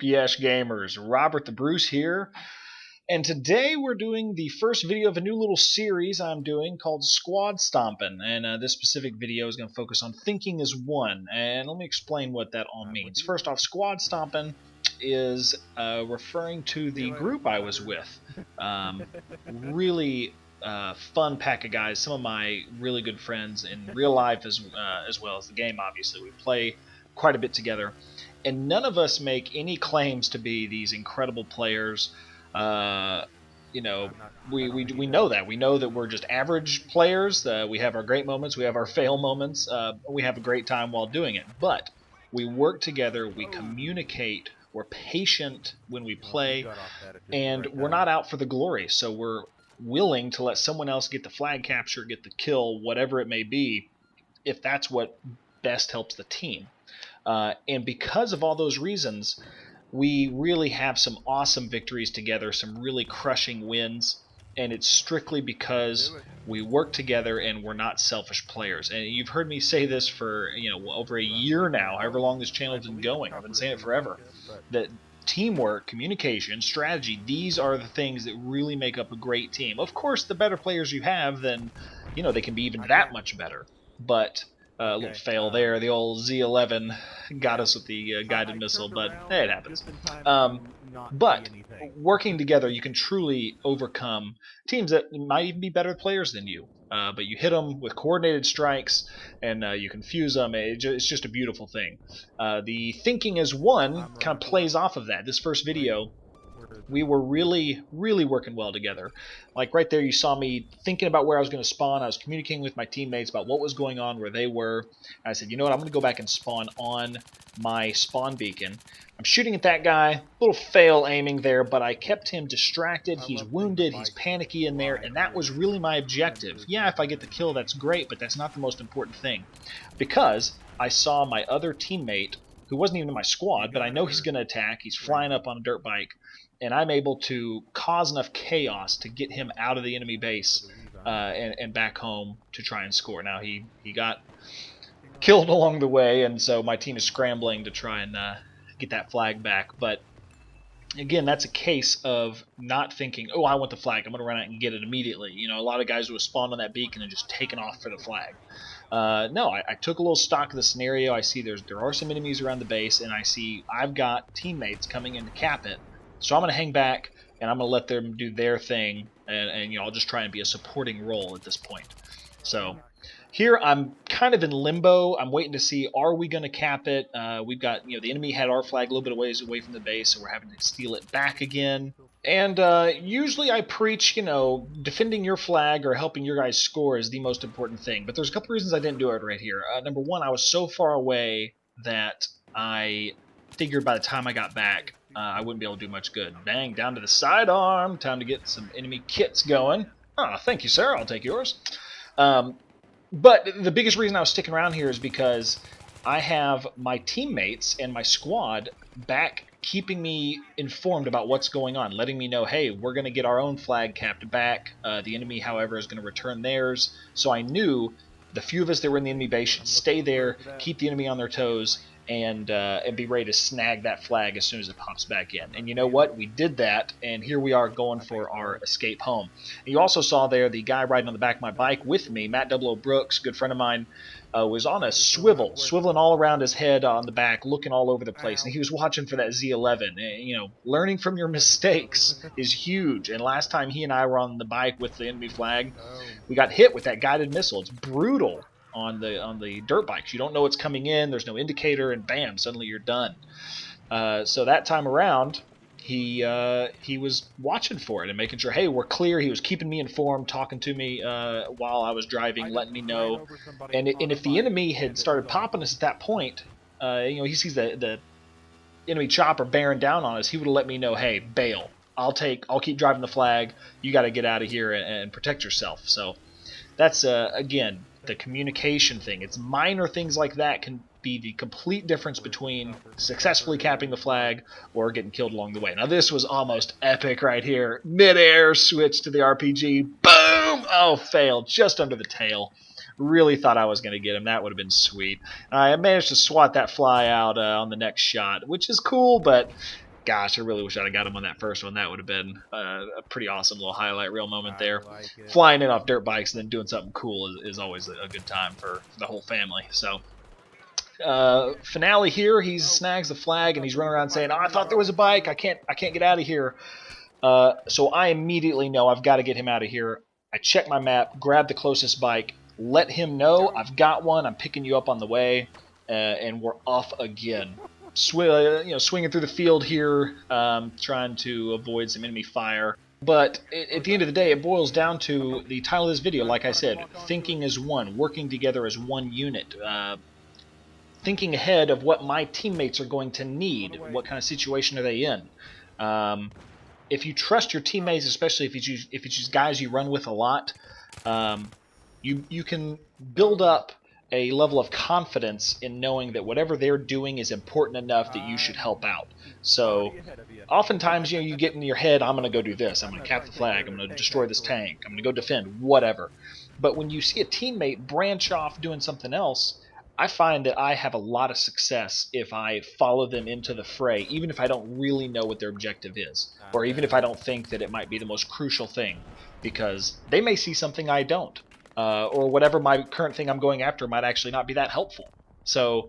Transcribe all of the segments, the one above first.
up, Yesh gamers? Robert the Bruce here, and today we're doing the first video of a new little series I'm doing called Squad Stompin. And this specific video is going to focus on thinking as one, and let me explain what that all means. First off, Squad Stompin is referring to the group I was with. Really fun pack of guys, some of my really good friends in real life as well as the game, obviously. We play quite a bit together, and none of us make any claims to be these incredible players. You know, we know that. We know that we're just average players. We have our great moments, we have our fail moments, we have a great time while doing it. But we work together, we communicate, we're patient when we play, and we're not out for the glory. So we're willing to let someone else get the flag capture, get the kill, whatever it may be, if that's what best helps the team. And because of all those reasons, we really have some awesome victories together, some really crushing wins, and it's strictly because we work together and we're not selfish players. And you've heard me say this for over a year now, however long this channel's been going. I've been saying it forever, that teamwork, communication, strategy, these are the things that really make up a great team. Of course, the better players you have, then they can be even that much better. But a little fail there. The old Z11 got us with the guided missile, but hey, it happens. But working together, you can truly overcome teams that might even be better players than you. But you hit them with coordinated strikes, and you confuse them. It's just a beautiful thing. The thinking as one kind of plays off of that. This first video, we were really working well together. Like right there, you saw me thinking about where I was going to spawn. I was communicating with my teammates about what was going on, where they were. And I said, you know what, I'm going to go back and spawn on my spawn beacon. I'm shooting at that guy, a little fail aiming there, but I kept him distracted. He's wounded, he's panicky in there, and that was really my objective. Yeah, if I get the kill, that's great, but that's not the most important thing. Because I saw my other teammate, who wasn't even in my squad, but I know he's going to attack. He's flying up on a dirt bike, and I'm able to cause enough chaos to get him out of the enemy base and back home to try and score. Now, he got killed along the way, and so my team is scrambling to try and get that flag back. But again, that's a case of not thinking, oh, I want the flag, I'm going to run out and get it immediately. A lot of guys who have spawned on that beacon and just taken off for the flag. No, I took a little stock of the scenario. I see there are some enemies around the base, and I see I've got teammates coming in to cap it. So I'm going to hang back, and I'm going to let them do their thing, and I'll just try and be a supporting role at this point. So here I'm kind of in limbo. I'm waiting to see, are we going to cap it? We've got, the enemy had our flag a little bit of ways away from the base, so we're having to steal it back again. And usually I preach, defending your flag or helping your guys score is the most important thing. But there's a couple reasons I didn't do it right here. Number one, I was so far away that I figured by the time I got back, I wouldn't be able to do much good. Bang, down to the sidearm. Time to get some enemy kits going. Oh, thank you, sir. I'll take yours. But the biggest reason I was sticking around here is because I have my teammates and my squad back keeping me informed about what's going on, letting me know, hey, we're going to get our own flag capped back. The enemy, however, is going to return theirs. So I knew the few of us that were in the enemy base should stay there, keep the enemy on their toes, and be ready to snag that flag as soon as it pops back in. And you know what? We did that, and here we are going for our escape home. And you also saw there the guy riding on the back of my bike with me, Matt Brooks, good friend of mine, was on a swiveling all around his head on the back, looking all over the place. And he was watching for that Z11. And, learning from your mistakes is huge. And last time he and I were on the bike with the enemy flag, we got hit with that guided missile. It's brutal on the dirt bikes. You don't know what's coming in, there's no indicator, and bam, suddenly you're done. So that time around, he was watching for it and making sure, hey, we're clear. He was keeping me informed, talking to me while I was driving, letting me know. And if the enemy had started popping us at that point, he sees the enemy chopper bearing down on us, he would have let me know, hey, bail. I'll keep driving the flag. You got to get out of here and protect yourself. So that's again, the communication thing. It's minor things like that can be the complete difference between successfully capping the flag or getting killed along the way. Now this was almost epic right here. Mid-air switch to the RPG. Boom! Oh, failed just under the tail. Really thought I was going to get him. That would have been sweet. I managed to swat that fly out on the next shot, which is cool, but Gosh, I really wish I'd have got him on that first one. That would have been a pretty awesome little highlight reel moment there. Flying in off dirt bikes and then doing something cool is always a good time for the whole family. So, finale here, he snags the flag and he's running around saying, "Oh, I thought there was a bike. I can't get out of here." So I immediately know I've got to get him out of here. I check my map, grab the closest bike, let him know I've got one. I'm picking you up on the way, and we're off again. Swinging through the field here, trying to avoid some enemy fire. But at the end of the day, it boils down to the title of this video. Like I said, thinking as one, working together as one unit. Thinking ahead of what my teammates are going to need. What kind of situation are they in? If you trust your teammates, especially if it's just guys you run with a lot, you can build up a level of confidence in knowing that whatever they're doing is important enough that you should help out. So oftentimes, you get in your head, I'm going to go do this, I'm going to cap the flag, I'm going to destroy this tank, I'm going to go defend, whatever. But when you see a teammate branch off doing something else, I find that I have a lot of success if I follow them into the fray, even if I don't really know what their objective is, or even if I don't think that it might be the most crucial thing, because they may see something I don't. Or whatever my current thing I'm going after might actually not be that helpful. So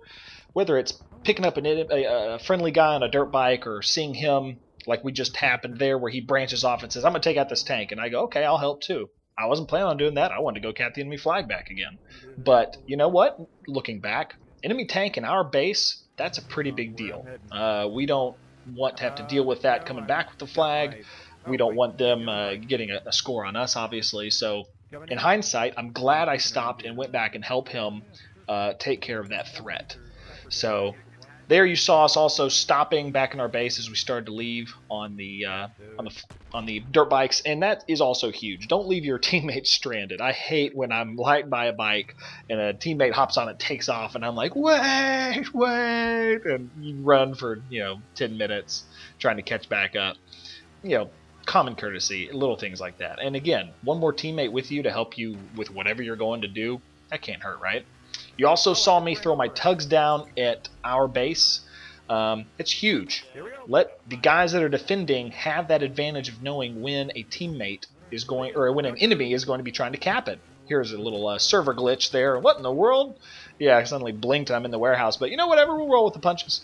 whether it's picking up a friendly guy on a dirt bike or seeing him like we just happened there where he branches off and says, "I'm going to take out this tank," and I go, "Okay, I'll help too." I wasn't planning on doing that. I wanted to go cap the enemy flag back again. But you know what? Looking back, enemy tank in our base, that's a pretty big deal. We don't want to have to deal with that coming back with the flag. We don't want them getting a score on us, obviously. So in hindsight, I'm glad I stopped and went back and helped him take care of that threat. So there you saw us also stopping back in our base as we started to leave on the dirt bikes, and that is also huge. Don't leave your teammates stranded. I hate when I'm lighting by a bike and a teammate hops on it, takes off, and I'm like, wait, and you run for 10 minutes trying to catch back up. Common courtesy, little things like that. And again, one more teammate with you to help you with whatever you're going to do, that can't hurt, right? You also saw me throw my tugs down at our base. It's huge. Let the guys that are defending have that advantage of knowing when a teammate is going, or when an enemy is going to be trying to cap it. Here's a little server glitch there. What in the world? Yeah, I suddenly blinked. I'm in the warehouse, but whatever. We'll roll with the punches.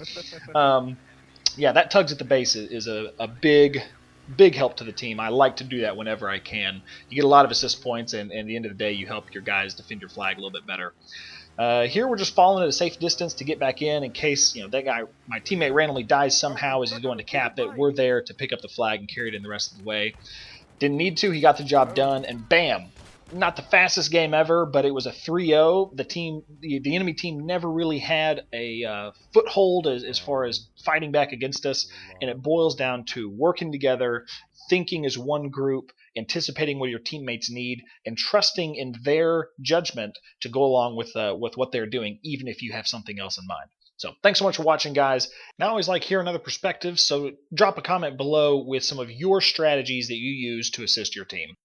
Yeah, that tugs at the base is a big help to the team. I like to do that whenever I can. You get a lot of assist points, and at the end of the day, you help your guys defend your flag a little bit better. Here we're just following at a safe distance to get back in case that guy, my teammate, randomly dies somehow as he's going to cap it. We're there to pick up the flag and carry it in the rest of the way. Didn't need to. He got the job done, and bam! Not the fastest game ever, but it was a 3-0. The enemy team never really had a foothold as far as fighting back against us, and it boils down to working together, thinking as one group, anticipating what your teammates need, and trusting in their judgment to go along with what they're doing, even if you have something else in mind. So thanks so much for watching, guys. And I always like hearing other perspectives, so drop a comment below with some of your strategies that you use to assist your team.